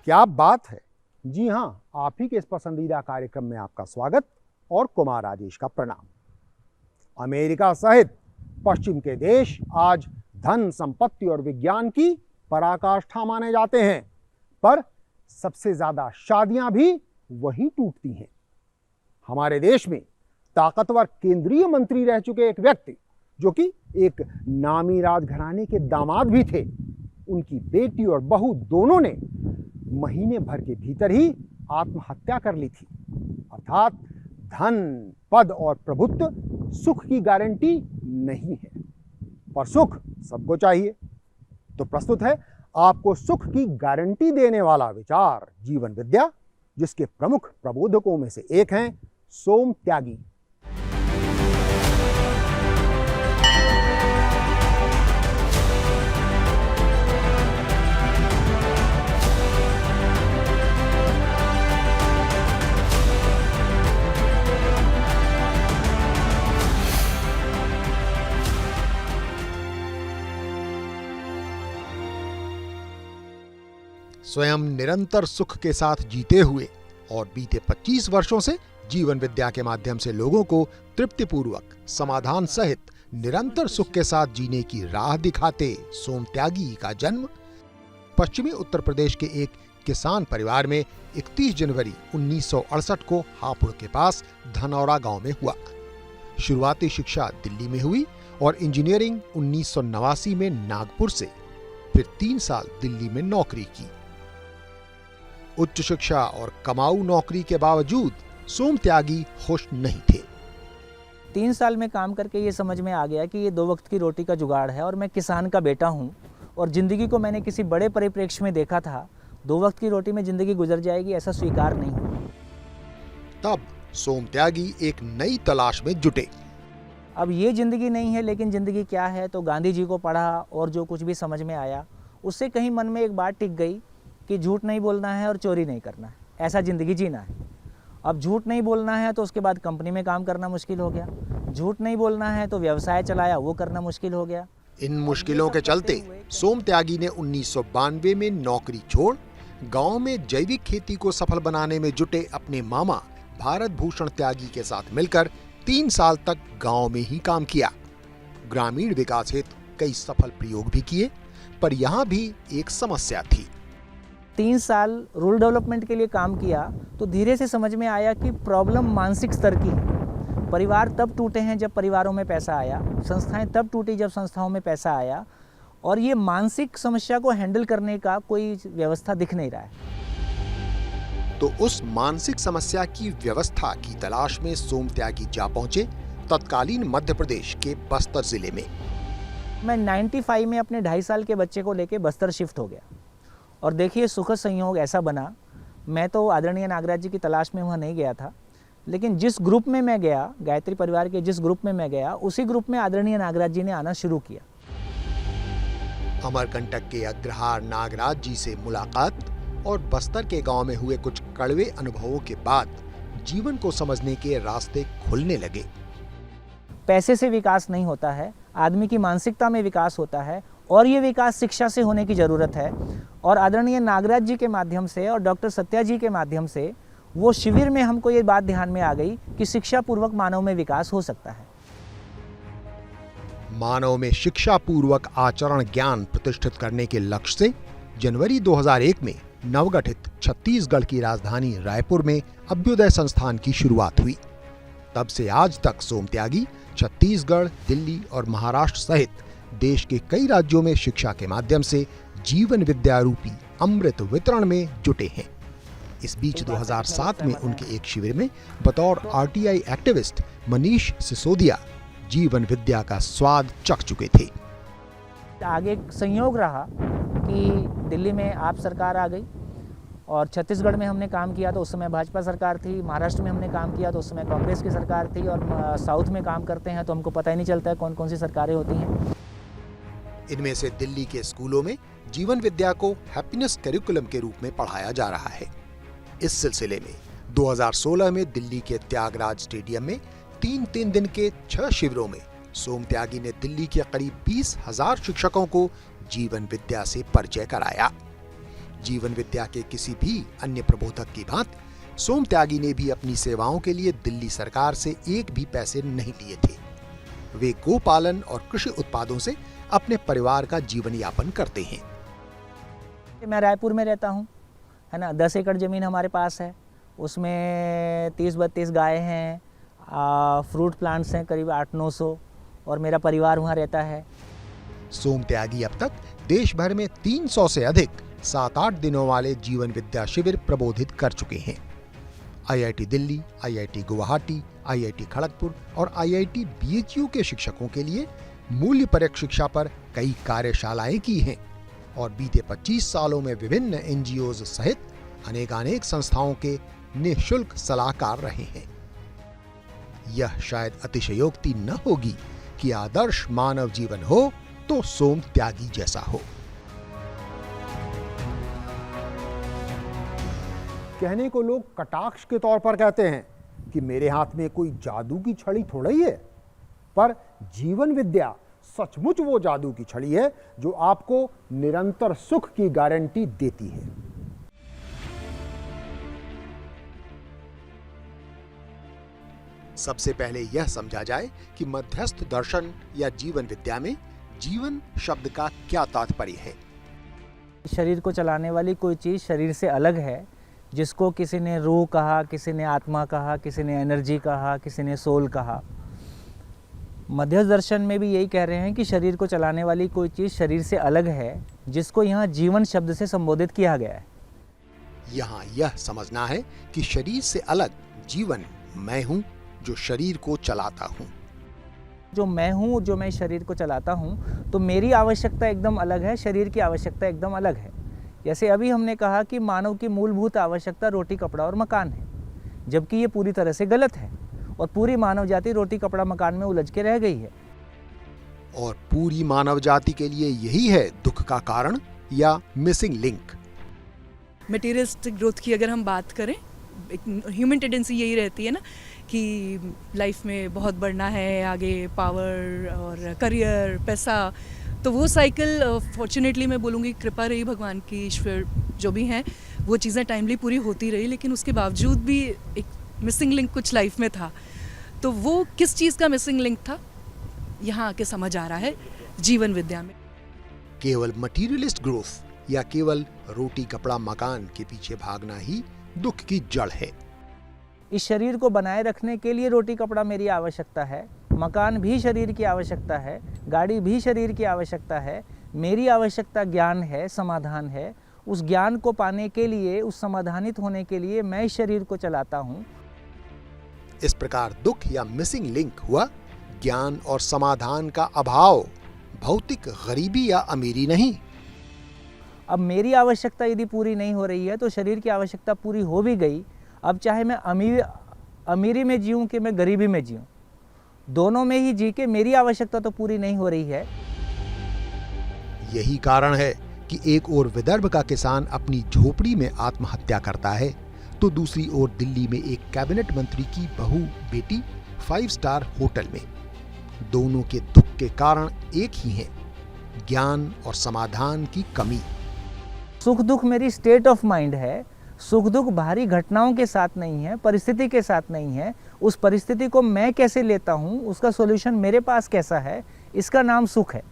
क्या बात है। जी हाँ, आप ही के इस पसंदीदा कार्यक्रम में आपका स्वागत और कुमार राजेश का प्रणाम। अमेरिका सहित पश्चिम के देश आज धन, संपत्ति और विज्ञान की पराकाष्ठा माने जाते हैं, पर सबसे ज्यादा शादियां भी वहीं टूटती हैं। हमारे देश में ताकतवर केंद्रीय मंत्री रह चुके एक व्यक्ति, जो कि एक नामी राजघराने के दामाद भी थे, उनकी बेटी और बहू दोनों ने महीने भर के भीतर ही आत्महत्या कर ली थी। अर्थात धन, पद और प्रभुत्व सुख की गारंटी नहीं है, पर सुख सबको चाहिए। तो प्रस्तुत है आपको सुख की गारंटी देने वाला विचार जीवन विद्या, जिसके प्रमुख प्रबोधकों में से एक हैं सोम त्यागी। स्वयं निरंतर सुख के साथ जीते हुए और बीते 25 वर्षों से जीवन विद्या के माध्यम से लोगों को तृप्तिपूर्वक, समाधान सहित निरंतर सुख के साथ जीने की राह दिखाते सोम त्यागी का जन्म पश्चिमी उत्तर प्रदेश के एक किसान परिवार में 31 जनवरी 1968 को हापुड़ के पास धनौरा गांव में हुआ। शुरुआती शिक्षा दिल्ली में हुई और इंजीनियरिंग 1989 में नागपुर से, फिर 3 साल दिल्ली में नौकरी की। उच्च शिक्षा और कमाऊ नौकरी के बावजूद सोम त्यागी खुश नहीं थे। 3 साल में काम करके ये समझ में आ गया कि ये 2 वक्त की रोटी का जुगाड़ है और मैं किसान का बेटा हूँ और ज़िंदगी को मैंने किसी बड़े परिप्रेक्ष्य में देखा था। 2 वक्त की रोटी में ज़िंदगी गुजर जाएगी, ऐसा स्वीकार नहीं। तब सोम त्यागी एक नई तलाश में जुटे। अब ये ज़िंदगी नहीं है, लेकिन ज़िंदगी क्या है, तो गांधी जी को पढ़ा और जो कुछ भी समझ में आया उससे कहीं मन में एक बात टिक गई कि झूठ नहीं बोलना है और चोरी नहीं करना है, ऐसा ज़िंदगी जीना है। अब झूठ नहीं बोलना है तो उसके बाद कंपनी में काम करना मुश्किल हो गया, झूठ नहीं बोलना है तो व्यवसाय चलाया वो करना मुश्किल हो गया। इन मुश्किलों के चलते सोम त्यागी ने 1992 में नौकरी छोड़ गांव में जैविक खेती को सफल बनाने में जुटे अपने मामा भारत भूषण त्यागी के साथ मिलकर 3 साल तक गांव में ही काम किया। ग्रामीण विकास हेतु कई सफल प्रयोग भी किए, पर यहाँ भी एक समस्या थी। 3 साल रूरल डेवलपमेंट के लिए काम किया तो धीरे से समझ में आया कि प्रॉब्लम मानसिक स्तर की है। परिवार तब टूटे हैं जब परिवारों में पैसा आया, संस्थाएं तब टूटी जब संस्थाओं में पैसा आया, और ये मानसिक समस्या को हैंडल करने का कोई व्यवस्था दिख नहीं रहा है। तो उस मानसिक समस्या की व्यवस्था की तलाश में सोम त्यागी जा पहुंचे तत्कालीन मध्य प्रदेश के बस्तर जिले में। मैं 95 में अपने 2.5 साल के बच्चे को लेके बस्तर शिफ्ट हो गया और देखिए सुखद संयोग ऐसा बना, मैं तो आदरणीय नागराज जी की तलाश में वहाँ नहीं गया था, लेकिन जिस ग्रुप में मैं गया, गायत्री परिवार के जिस ग्रुप में मैं गया, उसी ग्रुप में आदरणीय नागराज जी ने आना शुरू किया। अमरकंटक के अग्रहार नागराज जी से मुलाकात और बस्तर के गांव में हुए कुछ कड़वे अनुभवों के बाद जीवन को समझने के रास्ते खुलने लगे। पैसे से विकास नहीं होता है, आदमी की मानसिकता में विकास होता है, और ये विकास शिक्षा से होने की ज़रूरत है। और आदरणीय नागराज जी के माध्यम से और डॉक्टर सत्या जी के माध्यम से वो शिविर में हमको ये बात ध्यान में आ गई कि शिक्षा पूर्वक मानव में विकास हो सकता है। मानव में शिक्षा पूर्वक आचरण ज्ञान प्रतिष्ठित करने के लक्ष्य से जनवरी 2001 में नवगठित छत्तीसगढ़ की राजधानी रायपुर में अभ्युदय संस्थान की शुरुआत हुई। तब से आज तक सोम त्यागी छत्तीसगढ़, दिल्ली और महाराष्ट्र सहित देश के कई राज्यों में शिक्षा के माध्यम से जीवन विद्या रूपी अमृत वितरण में जुटे हैं। इस बीच 2007 में उनके एक शिविर में बतौर आरटीआई एक्टिविस्ट मनीष सिसोदिया जीवन विद्या का स्वाद चख चुके थे। आगे संयोग रहा कि दिल्ली में आप सरकार आ गई और छत्तीसगढ़ में हमने काम किया तो उस समय भाजपा सरकार थी, महाराष्ट्र में हमने काम किया तो उस समय कांग्रेस की सरकार थी, और साउथ में काम करते हैं तो हमको पता ही नहीं चलता है कौन कौन सी सरकारें होती हैं। इनमें से दिल्ली के स्कूलों में जीवन विद्या को हैप्पीनेस करिकुलम के रूप में पढ़ाया जा रहा है। इस सिलसिले में 2016 में दिल्ली के त्यागराज स्टेडियम में 3 दिन के 6 शिविरों में सोम त्यागी ने दिल्ली के करीब 20,000 शिक्षकों को जीवन विद्या से परिचय कराया। जीवन विद्या के किसी भी अन्य प्रबोधक की भांति सोम त्यागी ने भी अपनी सेवाओं के लिए दिल्ली सरकार से एक भी पैसे नहीं लिए थे। वे गोपालन और कृषि उत्पादों से अपने परिवार का जीवन यापन करते हैं। मैं रायपुर में रहता हूँ, है ना। 10 एकड़ ज़मीन हमारे पास है, उसमें 30-32 गाय हैं, फ्रूट प्लांट्स हैं करीब 800-900, और मेरा परिवार वहाँ रहता है। सोम त्यागी अब तक देश भर में 300 से अधिक 7-8 दिनों वाले जीवन विद्या शिविर प्रबोधित कर चुके हैं। IIT Delhi, IIT Guwahati, IIT Kharagpur और IIT BHU के शिक्षकों के लिए मूल्यपरक शिक्षा पर कई कार्यशालाएं की हैं और बीते 25 सालों में विभिन्न NGOs सहित अनेकानेक संस्थाओं के निःशुल्क सलाहकार रहे हैं। यह शायद अतिशयोक्ति न होगी कि आदर्श मानव जीवन हो तो सोम त्यागी जैसा हो। कहने को लोग कटाक्ष के तौर पर कहते हैं कि मेरे हाथ में कोई जादू की छड़ी थोड़ा ही है, पर जीवन विद्या सचमुच वो जादू की छड़ी है जो आपको निरंतर सुख की गारंटी देती है। सबसे पहले यह समझा जाए कि मध्यस्थ दर्शन या जीवन विद्या में जीवन शब्द का क्या तात्पर्य है। शरीर को चलाने वाली कोई चीज़ शरीर से अलग है, जिसको किसी ने रूह कहा, किसी ने आत्मा कहा, किसी ने एनर्जी कहा, किसी ने सोल कहा। मध्यस्थ दर्शन में भी यही कह रहे हैं कि शरीर को चलाने वाली कोई चीज़ शरीर से अलग है, जिसको यहाँ जीवन शब्द से संबोधित किया गया है। यहाँ यह समझना है कि शरीर से अलग जीवन मैं हूँ जो शरीर को चलाता हूँ। जो मैं हूँ, जो मैं शरीर को चलाता हूँ, तो मेरी आवश्यकता एकदम अलग है, शरीर की आवश्यकता एकदम अलग है। जैसे अभी हमने कहा कि मानव की मूलभूत आवश्यकता रोटी, कपड़ा और मकान है, जबकि ये पूरी तरह से गलत है और पूरी मानव जाति रोटी, कपड़ा, मकान में उलझ के रह गई है। और पूरी मानव जाति के लिए यही है दुख का कारण या मिसिंग लिंक। मटेरियलिस्टिक ग्रोथ की अगर हम बात करें, ह्यूमन टेंडेंसी यही रहती है ना कि लाइफ में बहुत बढ़ना है, आगे पावर और करियर, पैसा। तो वो साइकिल फॉर्चुनेटली मैं बोलूँगी कृपा रही भगवान की, ईश्वर जो भी हैं, वो चीज़ें टाइमली पूरी होती रही, लेकिन उसके बावजूद भी एक मिसिंग लिंक कुछ लाइफ में था। तो वो किस चीज़ का मिसिंग लिंक था, यहाँ आके समझ आ रहा है जीवन विद्या में। केवल मटीरियलिस्ट ग्रोथ या केवल रोटी, कपड़ा, मकान के पीछे भागना ही दुख की जड़ है। इस शरीर को बनाए रखने के लिए रोटी, कपड़ा मेरी आवश्यकता है, मकान भी शरीर की आवश्यकता है, गाड़ी भी शरीर की आवश्यकता है। मेरी आवश्यकता ज्ञान है, समाधान है। उस ज्ञान को पाने के लिए, उस समाधानित होने के लिए मैं इस शरीर को चलाता हूँ। इस प्रकार दुख या मिसिंग लिंक हुआ ज्ञान और समाधान का अभाव, भौतिक गरीबी या अमीरी नहीं। अब मेरी आवश्यकता यदि पूरी नहीं हो रही है तो शरीर की आवश्यकता पूरी हो भी गई। अब चाहे मैं अमीरी में जीऊँ कि मैं गरीबी में जीऊँ, दोनों में ही जी के मेरी आवश्यकता तो पूरी नहीं हो रही है। यही कारण है कि एक ओर विदर्भ का किसान अपनी झोपड़ी में आत्महत्या करता है, तो दूसरी ओर दिल्ली में एक कैबिनेट मंत्री की बहू बेटी 5 स्टार होटल में। दोनों के दुख के कारण एक ही है, ज्ञान और समाधान की कमी। सुख दुख मेरी स्टेट ऑफ माइंड है। सुख दुख बाहरी घटनाओं के साथ नहीं है, परिस्थिति के साथ नहीं है। उस परिस्थिति को मैं कैसे लेता हूँ, उसका सॉल्यूशन मेरे पास कैसा है, इसका नाम सुख है।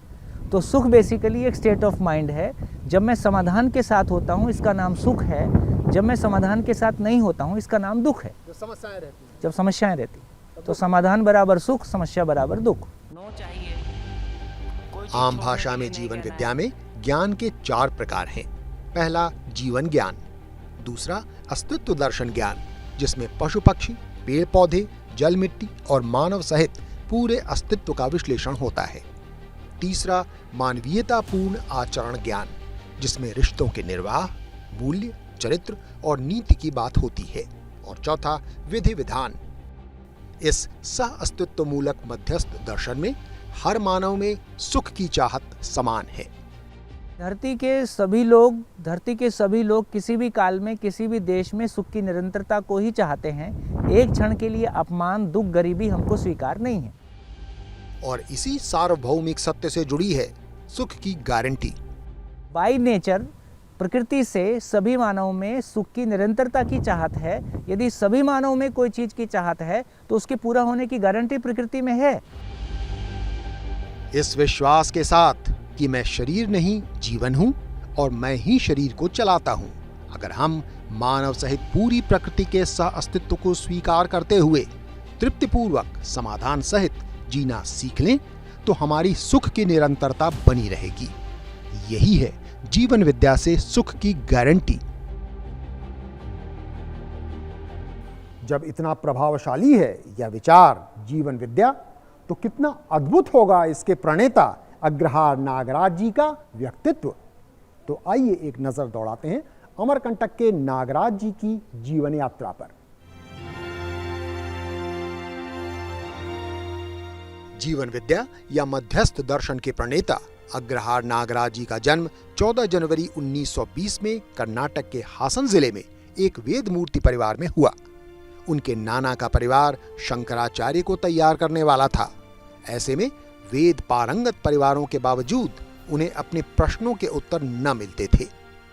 तो सुख बेसिकली एक स्टेट ऑफ माइंड है। जब मैं समाधान के साथ होता हूँ, इसका नाम सुख है। जब मैं समाधान के साथ नहीं होता हूँ, इसका नाम दुख है। जब समस्याएं रहती हैं, जब समस्याएं रहती तो समाधान बराबर सुख, समस्या बराबर दुख। आम भाषा में जीवन विद्या में ज्ञान के 4 प्रकार हैं। पहला जीवन ज्ञान, दूसरा अस्तित्व दर्शन ज्ञान, जिसमें पशु पक्षी, पेड़ पौधे, जल मिट्टी और मानव सहित पूरे अस्तित्व का विश्लेषण होता है। तीसरा मानवीयतापूर्ण आचरण ज्ञान, जिसमें रिश्तों के निर्वाह, मूल्य, चरित्र और नीति की बात होती है। और चौथा विधि विधान। इस सह अस्तित्व मूलक मध्यस्थ दर्शन में हर मानव में सुख की चाहत समान है। धरती के सभी लोग किसी भी काल में, किसी भी देश में सुख की निरंतरता को ही चाहते हैं। एक क्षण के लिए अपमान, दुख, गरीबी हमको स्वीकार नहीं है। और इसी सार्वभौमिक सत्य से जुड़ी है सुख की गारंटी। बाय नेचर प्रकृति से सभी मानव में सुख की निरंतरता की चाहत है। यदि सभी मानव में कोई चीज की चाहत है तो उसके पूरा होने की गारंटी प्रकृति में है। इस विश्वास के साथ कि मैं शरीर नहीं जीवन हूं और मैं ही शरीर को चलाता हूं, अगर हम मानव सहित पूरी प्रकृति के सह अस्तित्व को स्वीकार करते हुए तृप्तिपूर्वक समाधान सहित जीना सीख लें तो हमारी सुख की निरंतरता बनी रहेगी। यही है जीवन विद्या से सुख की गारंटी। जब इतना प्रभावशाली है यह विचार जीवन विद्या, तो कितना अद्भुत होगा इसके प्रणेता अग्रहार नागराज जी का व्यक्तित्व। तो आइए एक नजर दौड़ाते हैं अमरकंटक के नागराज जी की जीवन यात्रा पर। जीवन विद्या या मध्यस्थ दर्शन के प्रणेता अग्रहार नागराज जी का जन्म 14 जनवरी 1920 में कर्नाटक के हासन जिले में एक वेद मूर्ति परिवार में हुआ। उनके नाना का परिवार शंकराचार्य को तैयार करने वाला था। ऐसे में वेद पारंगत परिवारों के बावजूद उन्हें अपने प्रश्नों के उत्तर न मिलते थे,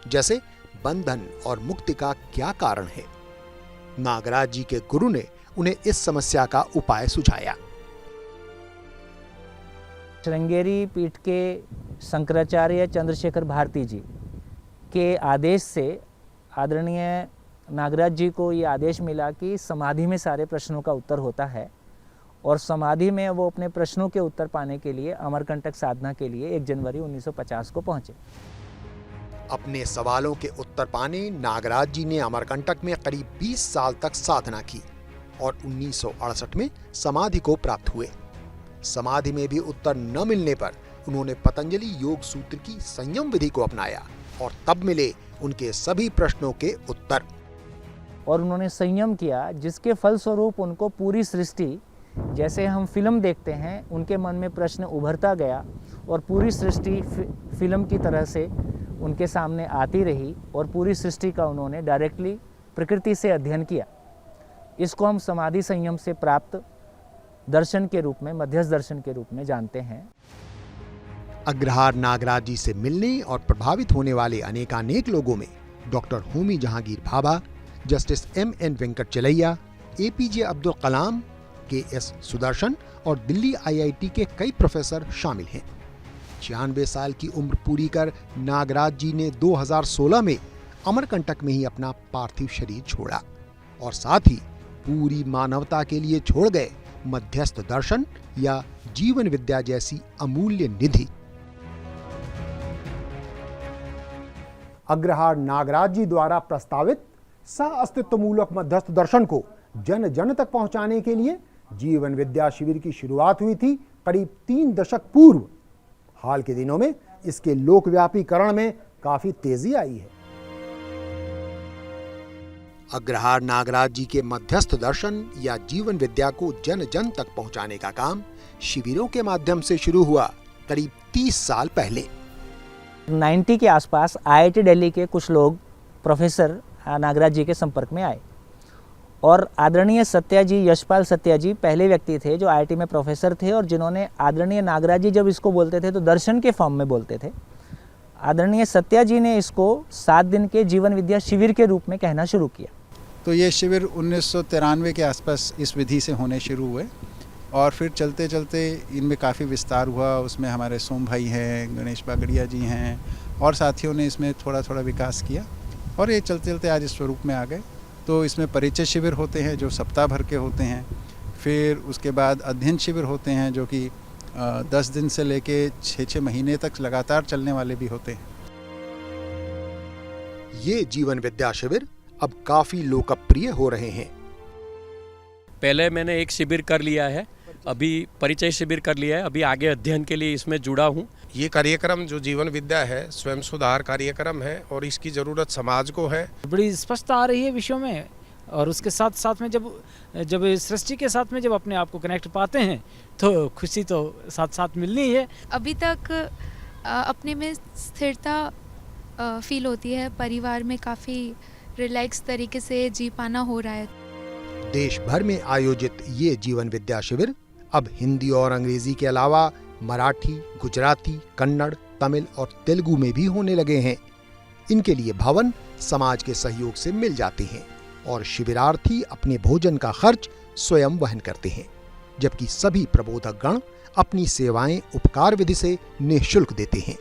जैसे बंधन और मुक्ति का क्या कारण है। नागराज जी के गुरु ने उन्हें इस समस्या का उपाय सुझाया। श्रृंगेरी पीठ के शंकराचार्य चंद्रशेखर भारती जी के आदेश से आदरणीय नागराज जी को ये आदेश मिला कि समाधि में सारे प्रश्नों का उत्तर होता है, और समाधि में वो अपने प्रश्नों के उत्तर पाने के लिए अमरकंटक साधना के लिए 1 जनवरी 1950 को पहुंचे। अपने सवालों के उत्तर पाने नागराज जी ने अमरकंटक में करीब 20 साल तक साधना की और 1968 में समाधि को प्राप्त हुए। समाधि में भी उत्तर न मिलने पर उन्होंने पतंजलि योग सूत्र की संयम विधि को अपनाया और तब मिले उनके सभी प्रश्नों के उत्तर। और उन्होंने संयम किया, जिसके फलस्वरूप उनको पूरी सृष्टि, जैसे हम फिल्म देखते हैं, उनके मन में प्रश्न उभरता गया और पूरी सृष्टि फिल्म की तरह से उनके सामने आती रही और पूरी सृष्टि का उन्होंने डायरेक्टली प्रकृति से अध्ययन किया। इसको हम समाधि संयम से प्राप्त दर्शन के रूप में, मध्यस्थ दर्शन के रूप में जानते हैं। अग्रहार नागराज जी से मिलने और प्रभावित होने वाले अनेकानेक लोगों में doctor Homi Jahangir Bhabha, justice M.N. Venkatachaliah, APJ Abdul Kalam, K.S. Sudarshan और दिल्ली IIT के कई प्रोफेसर शामिल हैं। 96 साल की उम्र पूरी कर नागराज जी ने 2016 में अमरकंटक में ही अपना पार्थिव शरीर छोड़ा और साथ ही पूरी मानवता के लिए छोड़ गए मध्यस्थ दर्शन या जीवन विद्या जैसी अमूल्य निधि। अग्रहार नागराज जी द्वारा प्रस्तावित सह अस्तित्वमूलक मध्यस्थ दर्शन को जन जन तक पहुंचाने के लिए जीवन विद्या शिविर की शुरुआत हुई थी करीब 3 दशक पूर्व। हाल के दिनों में इसके लोकव्यापीकरण में काफी तेजी आई है। अग्रहार नागराज जी के मध्यस्थ दर्शन या जीवन विद्या को जन जन तक पहुंचाने का काम शिविरों के माध्यम से शुरू हुआ करीब 30 साल पहले। 90 के आसपास IIT दिल्ली के कुछ लोग प्रोफेसर नागराज जी के संपर्क में आए और आदरणीय सत्या जी, यशपाल सत्या जी पहले व्यक्ति थे जो IIT में प्रोफेसर थे और जिन्होंने आदरणीय नागराज जी जब इसको बोलते थे तो दर्शन के फॉर्म में बोलते थे। आदरणीय सत्या जी ने इसको 7 दिन के जीवन विद्या शिविर के रूप में कहना शुरू किया। तो ये शिविर 1993 के आसपास इस विधि से होने शुरू हुए और फिर चलते चलते इनमें काफ़ी विस्तार हुआ। उसमें हमारे सोम भाई हैं, गणेश बागड़िया जी हैं और साथियों ने इसमें थोड़ा थोड़ा विकास किया और ये चलते चलते आज इस स्वरूप में आ गए। तो इसमें परिचय शिविर होते हैं जो सप्ताह भर के होते हैं, फिर उसके बाद अध्ययन शिविर होते हैं जो कि 10 दिन से लेके 6-6 महीने तक लगातार चलने वाले भी होते हैं। ये जीवन विद्या शिविर अब काफी लोकप्रिय हो रहे हैं। पहले मैंने एक शिविर कर लिया है, अभी परिचय शिविर कर लिया है, अभी आगे अध्ययन के लिए इसमें जुड़ा हूँ। ये कार्यक्रम जो जीवन विद्या है स्वयं सुधार कार्यक्रम है और इसकी ज़रूरत समाज को है। बड़ी स्पष्टता आ रही है विषयों में और उसके साथ साथ में जब सृष्टि के साथ में जब अपने आप को कनेक्ट पाते हैं तो खुशी तो साथ साथ मिलनी है। अभी तक अपने में स्थिरता फील होती है, परिवार में काफ़ी रिलैक्स तरीके से जी पाना हो रहा है। देश भर में आयोजित ये जीवन विद्या शिविर अब हिंदी और अंग्रेजी के अलावा मराठी, गुजराती, कन्नड़, तमिल और तेलुगु में भी होने लगे हैं। इनके लिए भवन समाज के सहयोग से मिल जाते हैं और शिविरार्थी अपने भोजन का खर्च स्वयं वहन करते हैं, जबकि सभी प्रबोधक गण अपनी सेवाएं उपकार विधि से निःशुल्क देते हैं।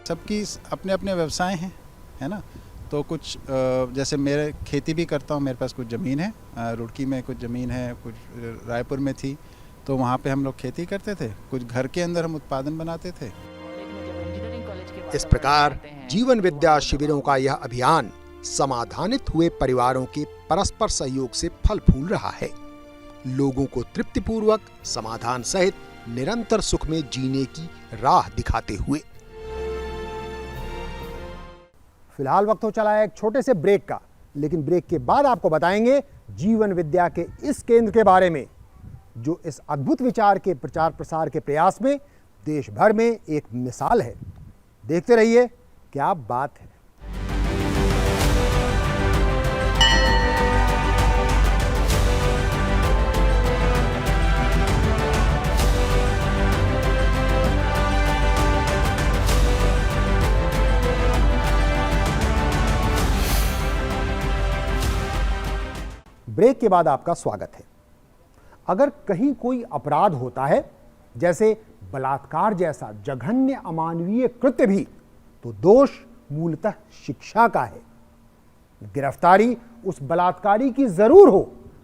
सबकी अपने अपने व्यवसाय हैं, है ना। तो कुछ जैसे मेरे खेती भी करता हूँ, मेरे पास कुछ ज़मीन है, रुड़की में कुछ ज़मीन है, कुछ रायपुर में थी, तो वहाँ पे हम लोग खेती करते थे, कुछ घर के अंदर हम उत्पादन बनाते थे। इस प्रकार जीवन विद्या शिविरों का यह अभियान समाधानित हुए परिवारों के परस्पर सहयोग से फल फूल रहा है, लोगों को तृप्तिपूर्वक समाधान सहित निरंतर सुख में जीने की राह दिखाते हुए। फिलहाल वक्त हो चला है एक छोटे से ब्रेक का, लेकिन ब्रेक के बाद आपको बताएंगे जीवन विद्या के इस केंद्र के बारे में, जो इस अद्भुत विचार के प्रचार प्रसार के प्रयास में देश भर में एक मिसाल है। देखते रहिए, क्या बात है। ब्रेक के बाद आपका स्वागत है। अगर कहीं कोई अपराध होता है, जैसे बलात्कार जैसा जघन्य अमानवीय कृत्य भी, तो दोष मूलतः शिक्षा का है। गिरफ्तारी उस बलात्कारी की जरूर हो,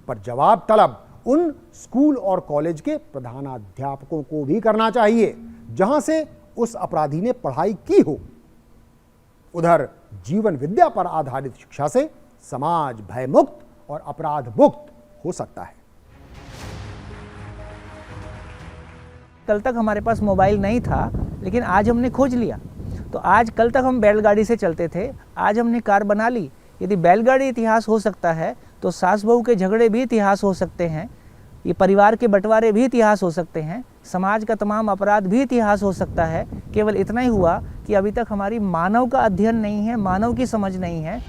पर जवाब तलब उन स्कूल और कॉलेज के प्रधानाध्यापकों को भी करना चाहिए जहां से उस अपराधी ने पढ़ाई की हो। उधर जीवन विद्या पर आधारित शिक्षा से समाज भयमुक्त और अपराध मुक्त हो सकता है। कल तक हमारे पास मोबाइल नहीं था, लेकिन आज हमने खोज लिया। तो आज कल तक हम बैलगाड़ी से चलते थे, आज हमने कार बना ली। यदि बैलगाड़ी इतिहास हो सकता है तो सास बहू के झगड़े भी इतिहास हो सकते हैं, ये परिवार के बंटवारे भी इतिहास हो सकते हैं, समाज का तमाम अपराध भी इतिहास हो सकता है। केवल इतना ही हुआ कि अभी तक हमारी मानव का अध्ययन नहीं है, मानव की समझ नहीं है।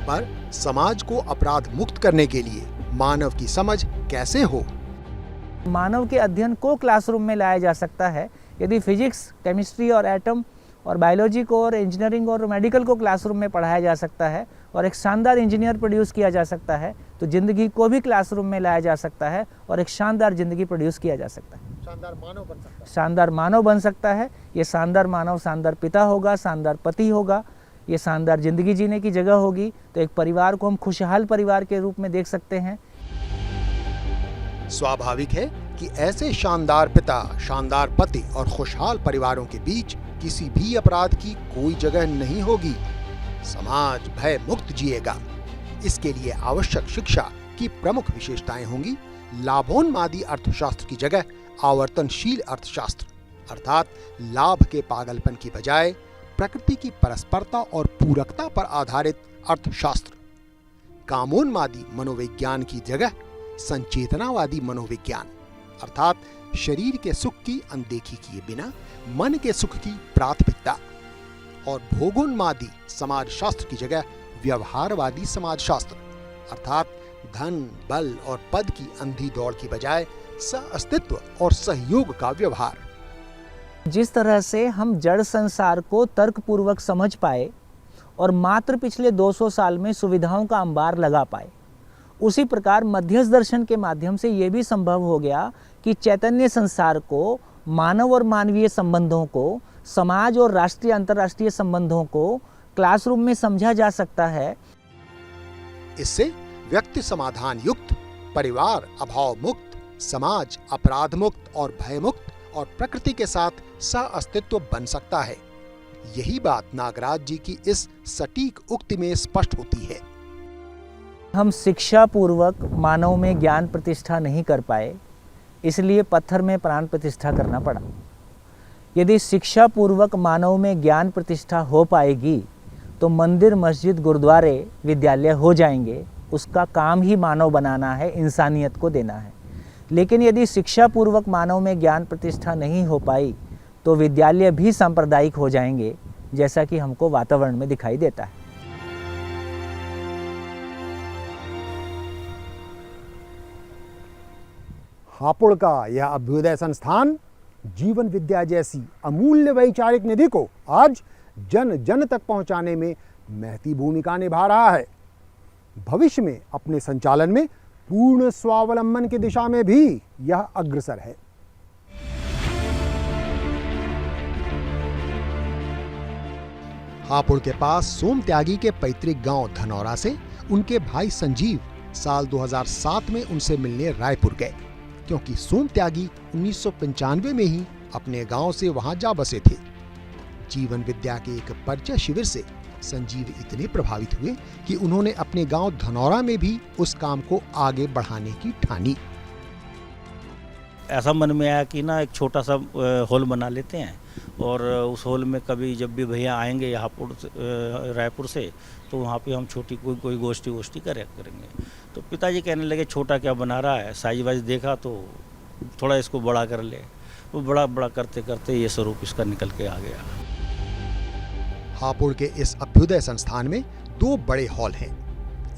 पर समाज को अपराध मुक्त करने के लिए मानव की समझ कैसे हो? मानव के अध्ययन को क्लासरूम में लाया जा सकता है। यदि फिजिक्स, केमिस्ट्री और एटम और बायोलॉजी को और इंजीनियरिंग और मेडिकल को क्लासरूम में पढ़ाया जा सकता है और एक शानदार इंजीनियर प्रोड्यूस किया जा सकता है, तो जिंदगी को भी क्लासरूम में लाया जा सकता है और एक शानदार जिंदगी प्रोड्यूस किया जा सकता है। शानदार मानव बन सकता है। शानदार मानव बन सकता है। ये शानदार मानव शानदार पिता होगा, शानदार पति होगा, ये शानदार जिंदगी जीने की जगह होगी। तो एक परिवार को हम खुशहाल परिवार के रूप में देख सकते हैं। स्वाभाविक है कि ऐसे शानदार पिता, शानदार पति और खुशहाल परिवारों के बीच किसी भी अपराध की कोई जगह नहीं होगी। समाज भय मुक्त जिएगा। इसके लिए आवश्यक शिक्षा की प्रमुख विशेषताएं होंगी लाभोन्मादी अर्थशास्त्र की जगह आवर्तनशील अर्थशास्त्र, अर्थात लाभ के पागलपन की बजाय प्रकृति की परस्परता और पूरकता पर आधारित अर्थशास्त्र, कामोन्मादी मनोविज्ञान की जगह संचेतनावादी मनोविज्ञान, अर्थात शरीर के सुख की अनदेखी किए बिना मन के सुख की प्राथमिकता, और भोगोन्मादी समाजशास्त्र की जगह व्यवहारवादी समाजशास्त्र, अर्थात धन, बल और पद की अंधी दौड़ की बजाय सह-अस्तित्व और सहयोग का व्यवहार। जिस तरह से हम जड़ संसार को तर्कपूर्वक समझ पाए और मात्र पिछले 200 साल में सुविधाओं का अंबार लगा पाए, उसी प्रकार मध्यस्थ दर्शन के माध्यम से ये भी संभव हो गया कि चैतन्य संसार को, मानव और मानवीय संबंधों को, समाज और राष्ट्रीय अंतर्राष्ट्रीय संबंधों को क्लासरूम में समझा जा सकता है। इससे व्यक्ति समाधान युक्त, परिवार अभाव मुक्त, समाज अपराध मुक्त और भय मुक्त और प्रकृति के साथ सह अस्तित्व बन सकता है। यही बात नागराज जी की इस सटीक उक्ति में स्पष्ट होती है। हम शिक्षा पूर्वक मानव में ज्ञान प्रतिष्ठा नहीं कर पाए, इसलिए पत्थर में प्राण प्रतिष्ठा करना पड़ा। यदि शिक्षा पूर्वक मानव में ज्ञान प्रतिष्ठा हो पाएगी तो मंदिर, मस्जिद, गुरुद्वारे, विद्यालय हो जाएंगे। उसका काम ही मानव बनाना है, इंसानियत को देना है। लेकिन यदि शिक्षा पूर्वक मानव में ज्ञान प्रतिष्ठा नहीं हो पाई तो विद्यालय भी सांप्रदायिक हो जाएंगे, जैसा कि हमको वातावरण में दिखाई देता है। हापुड़ का यह अभ्युदय संस्थान जीवन विद्या जैसी अमूल्य वैचारिक निधि को आज जन जन तक पहुंचाने में महती भूमिका निभा रहा है। भविष्य में अपने संचालन में पूर्ण स्वावलंबन की दिशा में भी यह अग्रसर है। हापुड़ के पास सोम त्यागी के पैतृक गांव धनौरा से उनके भाई संजीव साल 2007 में उनसे मिलने रायपुर गए, क्योंकि सोम त्यागी 1995 में ही अपने गांव से वहां जा बसे थे। जीवन विद्या के एक परिचय शिविर से संजीव इतने प्रभावित हुए कि उन्होंने अपने गांव धनौरा में भी उस काम को आगे बढ़ाने की ठानी। ऐसा मन में आया कि ना एक छोटा सा हॉल बना लेते हैं और उस हॉल में कभी जब भी भैया आएंगे यहाँ रायपुर से तो वहाँ पे हम छोटी कोई गोष्ठी करेंगे। तो पिताजी कहने लगे छोटा क्या बना रहा है, साइज वाइज देखा तो थोड़ा इसको बड़ा कर ले। वो बड़ा करते करते ये स्वरूप इसका निकल के आ गया। हापुड़ के इस अभ्युदय संस्थान में 2 बड़े हॉल हैं।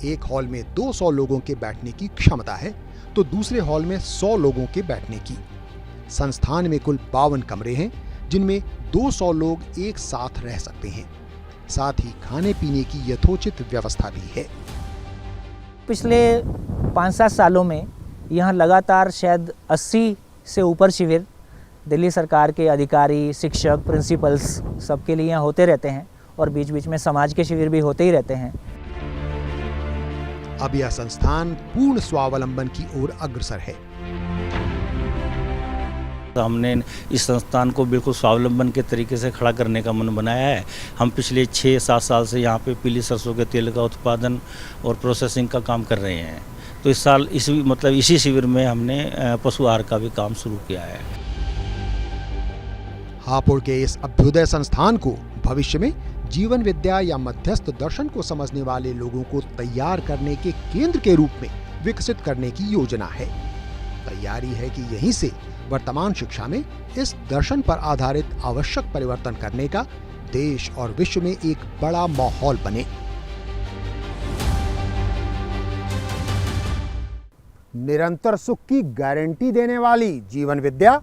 एक हॉल में 200 लोगों के बैठने की क्षमता है तो दूसरे हॉल में 100 लोगों के बैठने की। संस्थान में कुल 52 कमरे हैं जिनमें 200 लोग एक साथ रह सकते हैं। साथ ही खाने पीने की यथोचित व्यवस्था भी है। पिछले 5-7 सालों में यहाँ लगातार शायद 80 से ऊपर शिविर दिल्ली सरकार के अधिकारी, शिक्षक, प्रिंसिपल्स सबके लिए यहाँ होते रहते हैं और बीच बीच में समाज के शिविर भी होते ही रहते हैं। अब यह संस्थान पूर्ण स्वावलंबन की ओर अग्रसर है। तो हमने इस संस्थान को बिल्कुल स्वावलंबन के तरीके से खड़ा करने का मन बनाया है। हम पिछले 6-7 साल से यहाँ पे पीली सरसों के तेल का उत्पादन और प्रोसेसिंग का काम कर रहे हैं। तो इस साल इसी शिविर में हमने पशु आहार का भी काम शुरू किया है। हापुड़ के इस अभ्युदय संस्थान को भविष्य में जीवन विद्या या मध्यस्थ दर्शन को समझने वाले लोगों को तैयार करने के केंद्र के रूप में विकसित करने की योजना है। तैयारी है कि यहीं से वर्तमान शिक्षा में इस दर्शन पर आधारित आवश्यक परिवर्तन करने का देश और विश्व में एक बड़ा माहौल बने। निरंतर सुख की गारंटी देने वाली जीवन विद्या,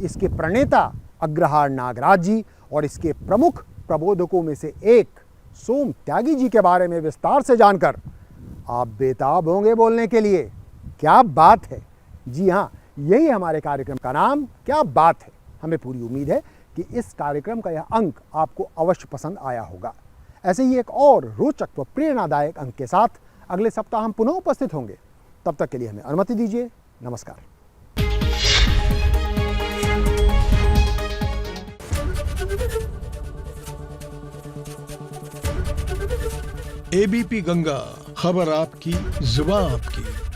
इसके प्रणेता अग्रहार नागराज जी और इसके प्रमुख प्रबोधकों में से एक सोम त्यागी जी के बारे में विस्तार से जानकर आप बेताब होंगे बोलने के लिए। क्या बात है! जी हाँ, यही हमारे कार्यक्रम का नाम, क्या बात है। हमें पूरी उम्मीद है कि इस कार्यक्रम का यह अंक आपको अवश्य पसंद आया होगा। ऐसे ही एक और रोचक व प्रेरणादायक अंक के साथ अगले सप्ताह हम पुनः उपस्थित होंगे। तब तक के लिए हमें अनुमति दीजिए। नमस्कार। एबीपी गंगा, खबर आपकी, जुबान आपकी।